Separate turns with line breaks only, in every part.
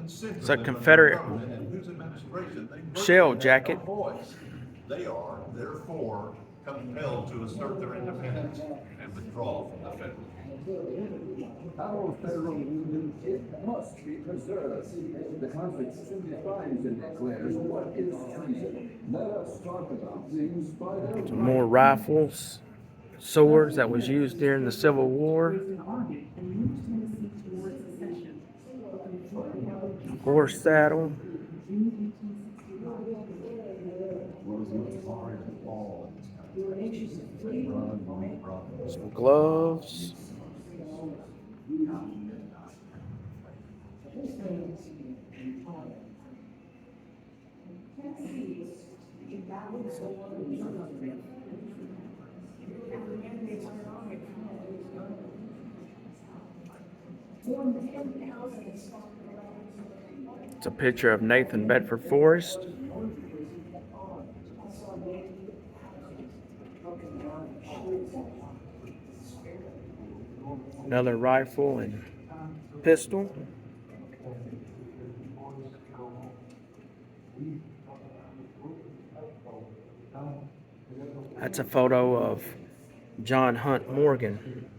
It's a Confederate shell jacket.
They are, therefore, compelled to assert their independence and withdraw from the federal union.
Our federal union, it must be preserved. The Constitution defines and declares what is treason. Let us talk about things by their
Some more rifles, swords that was used during the Civil War. Horse saddle. Some gloves. It's a picture of Nathan Bedford Forrest. Another rifle and pistol. That's a photo of John Hunt Morgan.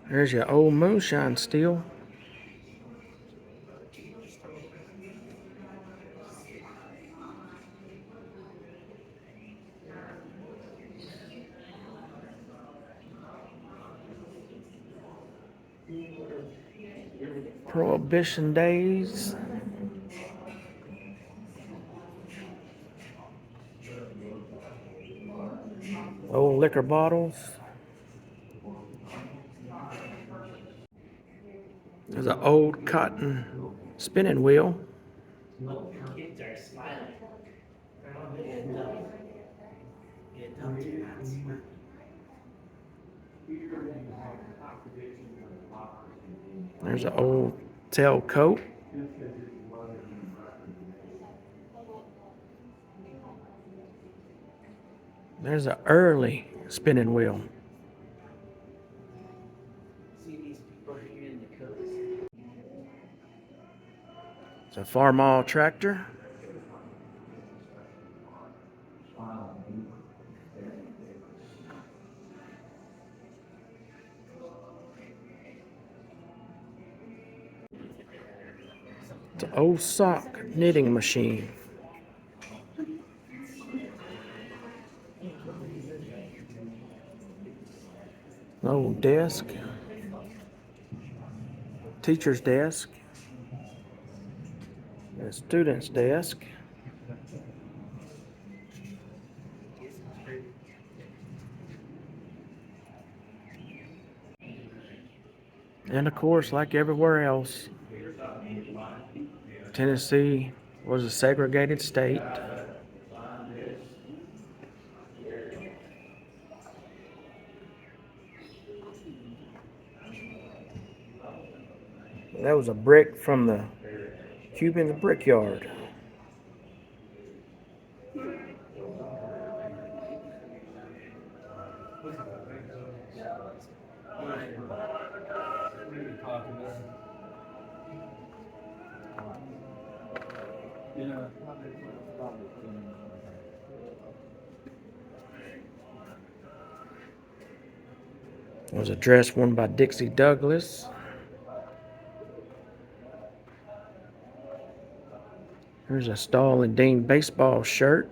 There's your old moonshine still. Prohibition days. Old liquor bottles. There's an old cotton spinning wheel.
Kids are smiling.
There's an old tailcoat. There's an early spinning wheel.
See these people here in the coast.
It's a Farmall tractor. It's an old sock knitting machine. An old desk. Teacher's desk. A student's desk. And of course, like everywhere else, Tennessee was a segregated state. That was a brick from the Cubans brickyard. It was a dress worn by Dixie Douglas. Here's a Stall and Dean baseball shirt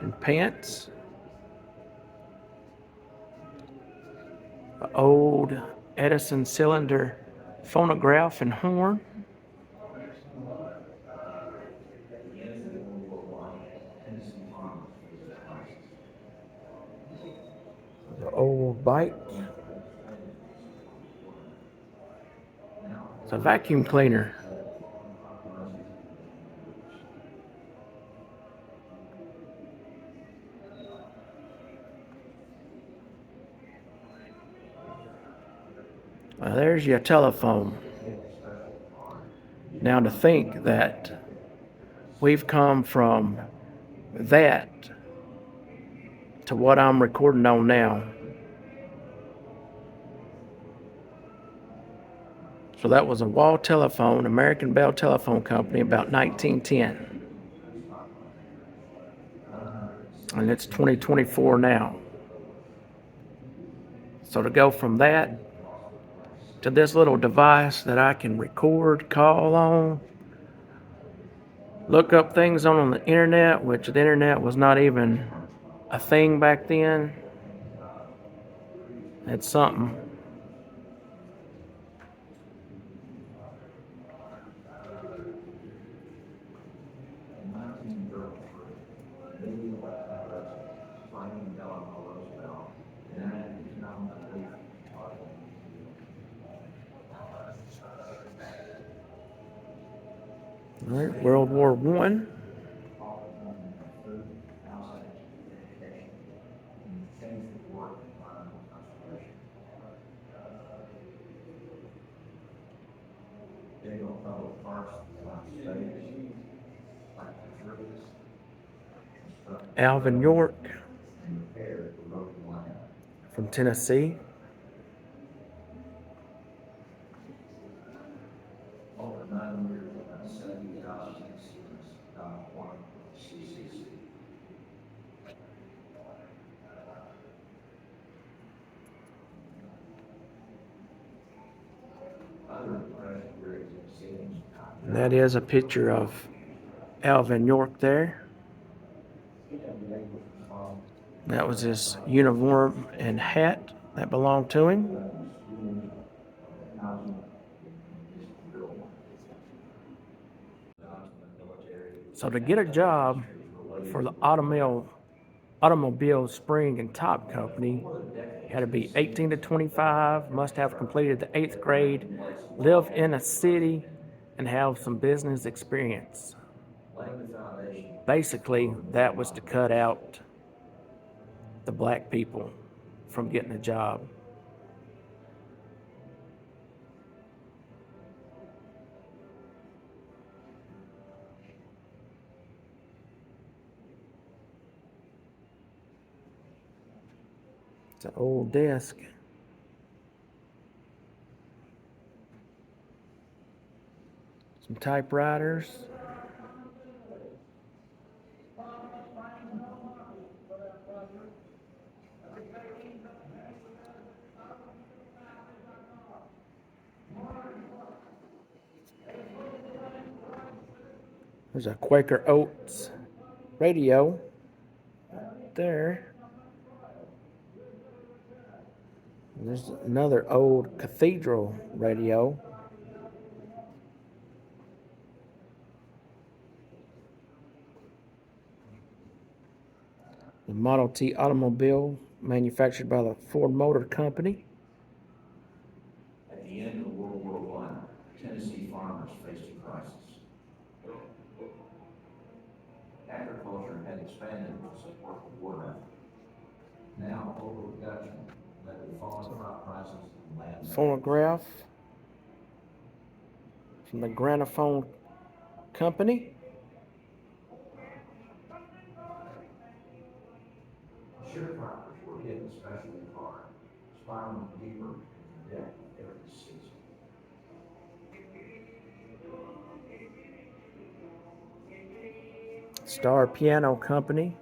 and pants. An old Edison cylinder phonograph and horn. The old bike. It's a vacuum cleaner. There's your telephone. Now to think that we've come from that to what I'm recording on now. So that was a wall telephone, American Bell Telephone Company, about 1910. And it's 2024 now. So to go from that to this little device that I can record, call on, look up things on the internet, which the internet was not even a thing back then. It's something. All right, World War One. Alvin York from Tennessee. And that is a picture of Alvin York there. That was his uniform and hat that belonged to him. So to get a job for the automobile spring and top company, you had to be 18 to 25, must have completed the 8th grade, live in a city, and have some business experience. Basically, that was to cut out the black people from getting a job. It's an old desk. Some typewriters. There's a Quaker Oats radio there. And there's another old cathedral radio. Model T automobile manufactured by the Ford Motor Company.
At the end of World War I, Tennessee farmers faced a crisis. Agriculture had expanded to support the war effort. Now, overproduction led to falling crop prices and land.
Phonograph from the Gramophone Company.
Sharecroppers were hit especially hard, spiraling deeper into debt every season.
Star Piano Company.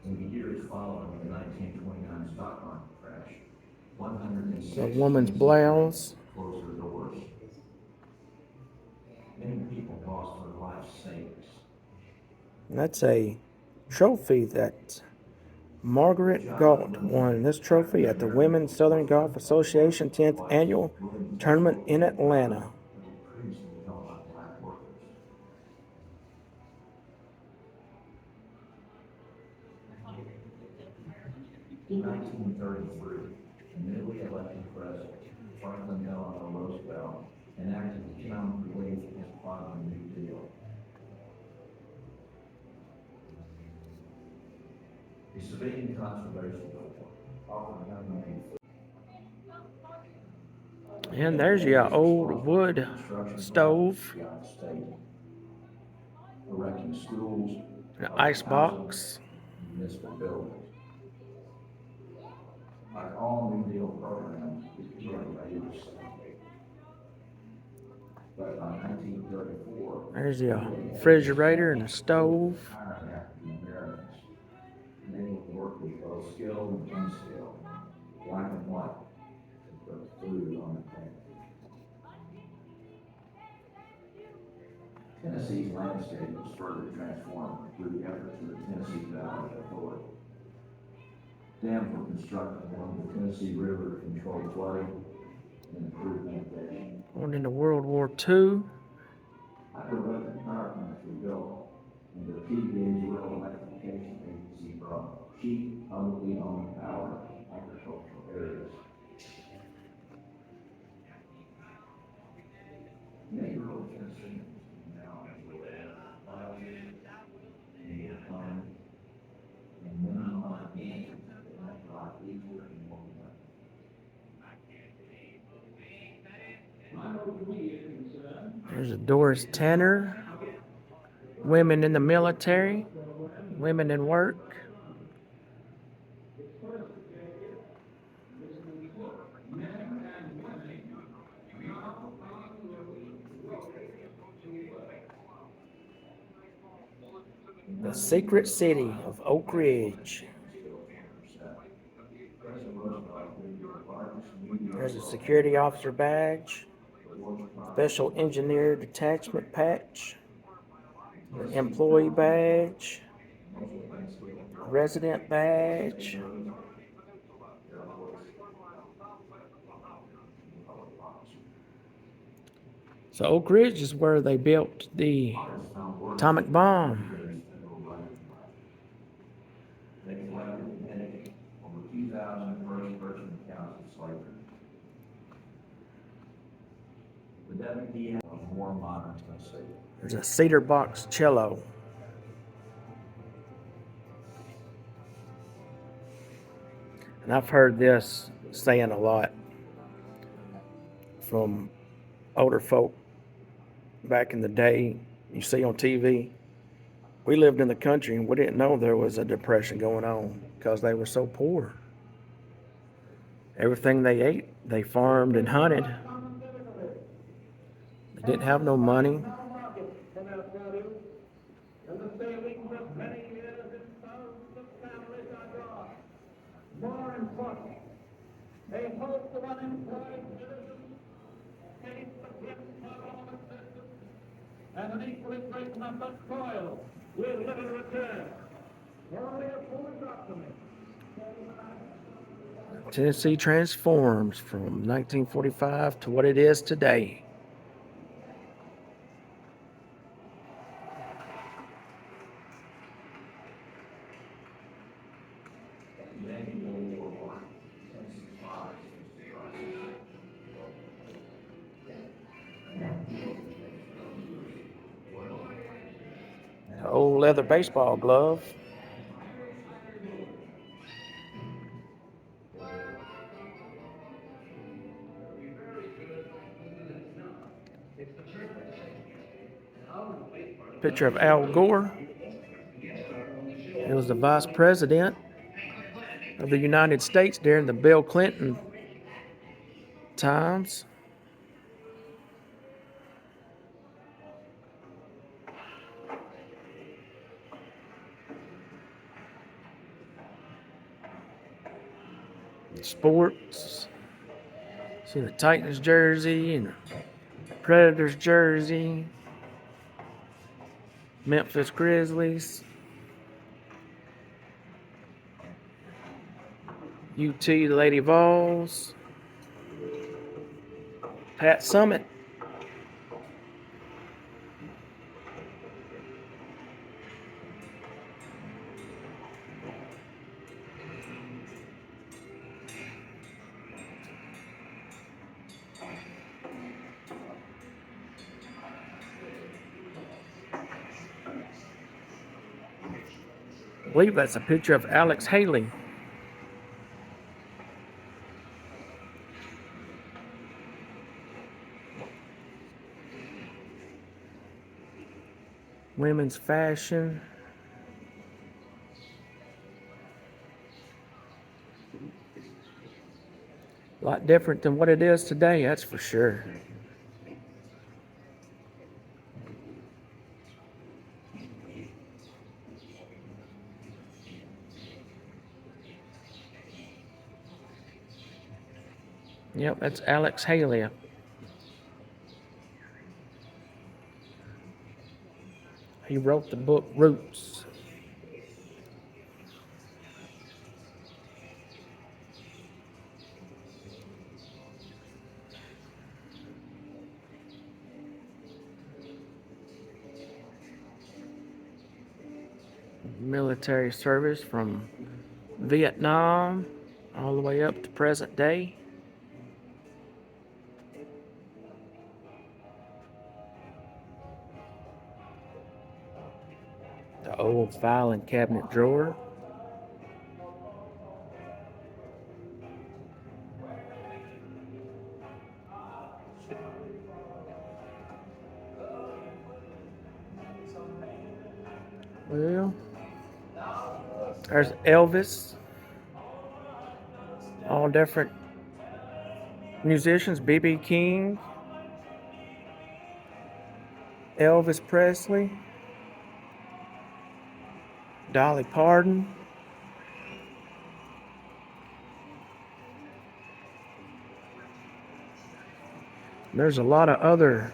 In the years following the 1929 stock market crash, 106
The Woman's Blouse.
closed their doors. Many people lost their life savings.
And that's a trophy that Margaret Galt won this trophy at the Women's Southern Golf Association 10th Annual Tournament in Atlanta.
Previously held by black workers. In 1933, the newly elected president, Franklin Delano Roosevelt, enacted economic relief as part of the New Deal. The Civilian Conservation Corps offered young men
And there's your old wood stove,
throughout the state, erecting schools,
an ice box.
and municipal buildings. Like all New Deal programs, it began by use. But by 1934,
There's your refrigerator and a stove.
hired African Americans, and they would work with both skilled and unskilled, black and white, to put food on the table. Tennessee's landscape was further transformed through the efforts of the Tennessee Valley Authority. Dams were constructed along the Tennessee River to control flooding and improve navigation.
Going into World War II.
Hydroelectric power plants were built, and the PBA's Rural Electrification Agency brought cheap, publicly owned power to agricultural areas. Many rural Tennesseans now enjoy biodiversity, and the economy, and many modern games that make life easier and more productive.
There's a Doris Tanner. Women in the military. Women in work. The Secret City of Oak Ridge. There's a security officer badge, special engineer detachment patch, employee badge, resident badge. So Oak Ridge is where they built the atomic bomb.
They collected and edited over 2,000 first-person accounts of slavery. The WPA of more modern Tennessee.
There's a cedar box cello. And I've heard this saying a lot from older folk back in the day. You see on TV, we lived in the country and we didn't know there was a depression going on because they were so poor. Everything they ate, they farmed and hunted. They didn't have no money.
More important, a host of unemployed citizens escaped against our government system, and an equally great number toil will never return. Only a fool got to me.
Tennessee transforms from 1945 to what it is today. cool leather baseball glove. Picture of Al Gore. He was the vice president of the United States during the Bill Clinton times. Sports. See the Titans jersey and the Predators jersey. Memphis Grizzlies. UT the Lady Vols. Pat Summitt. I believe that's a picture of Alex Haley. Women's fashion. A lot different than what it is today, that's for sure. Yep, that's Alex Haley. He wrote the book Roots. Military service from Vietnam all the way up to present day. The old filing cabinet drawer. Well, there's Elvis. All different musicians. B.B. King. Elvis Presley. Dolly Parton. There's a lot of other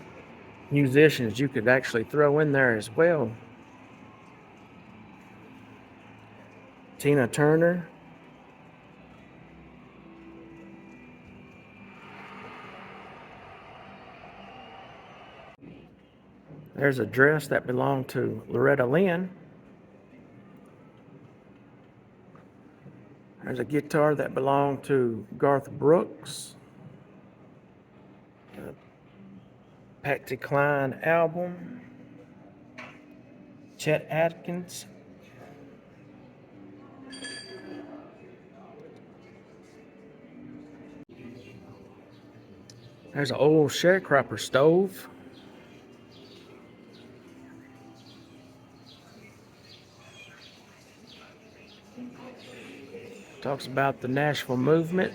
musicians you could actually throw in there as well. Tina Turner. There's a dress that belonged to Loretta Lynn. There's a guitar that belonged to Garth Brooks. A Patsy Cline album. Chet Atkins. There's an old sharecropper stove. Talks about the Nashville movement.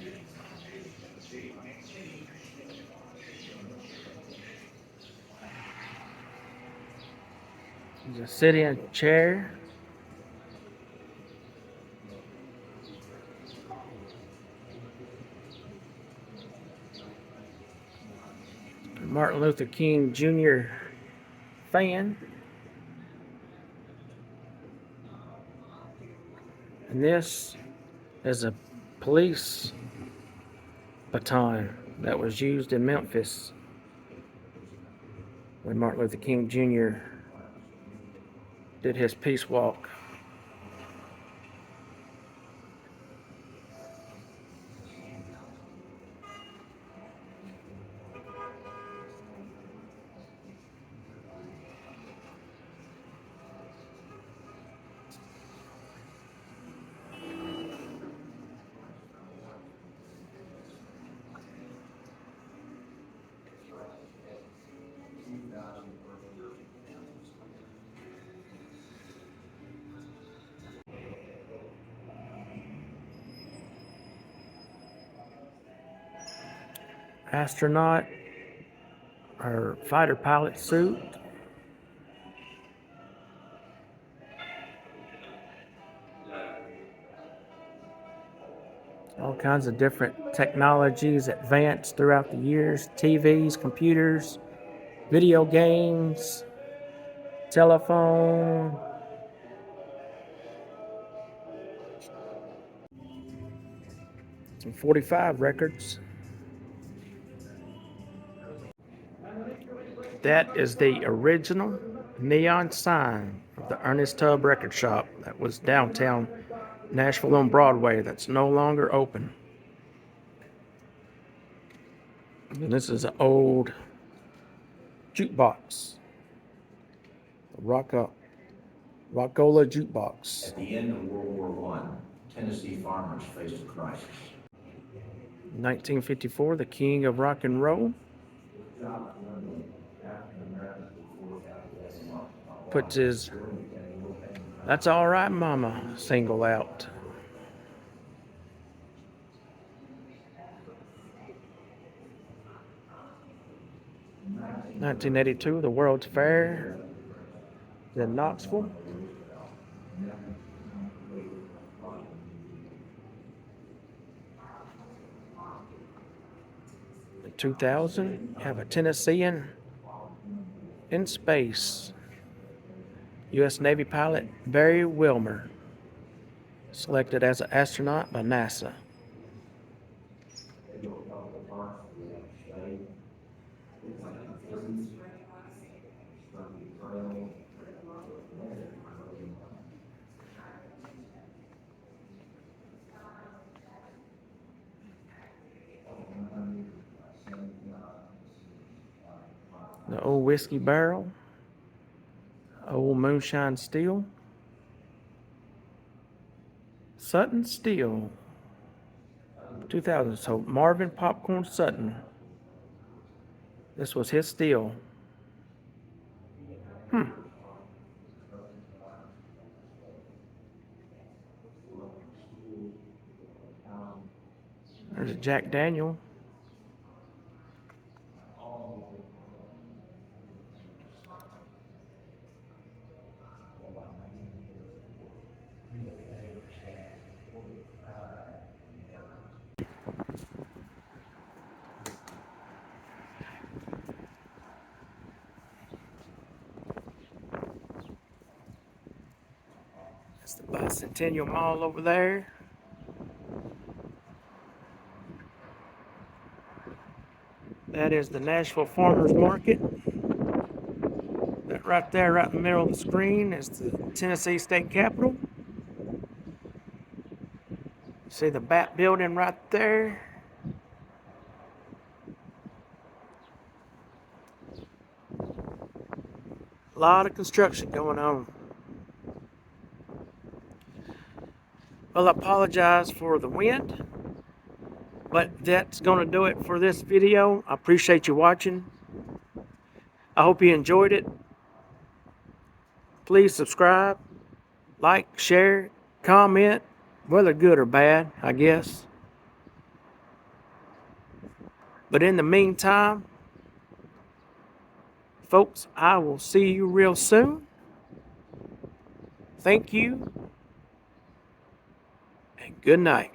There's a sit-in chair. Martin Luther King Jr. fan. And this is a police baton that was used in Memphis when Martin Luther King Jr. did his peace walk. astronaut or fighter pilot suit. All kinds of different technologies advanced throughout the years. TVs, computers, video games, telephone. Some 45 records. That is the original neon sign of the Ernest Tubb Record Shop that was downtown Nashville on Broadway that's no longer open. And this is an old jukebox. Rockola jukebox.
At the end of World War I, Tennessee farmers faced a crisis.
1954, the king of rock and roll. Puts his "That's All Right Mama" single out. (1982), the World's Fair in Knoxville. In 2000, you have a Tennessean in space. U.S. Navy pilot Barry Wilmer, selected as an astronaut by NASA. The old whiskey barrel, old moonshine still, Sutton Steel, 2000. So Marvin Popcorn Sutton. This was his steel. There's a Jack Daniel. That's the Bicentennial Mall over there. That is the Nashville Farmers Market. That right there, right in the middle of the screen, is the Tennessee State Capitol. See the Bat Building right there? A lot of construction going on. Well, I apologize for the wind, but that's going to do it for this video. I appreciate you watching. I hope you enjoyed it. Please subscribe, like, share, comment, whether good or bad, I guess. But in the meantime, folks, I will see you real soon. Thank you, and good night.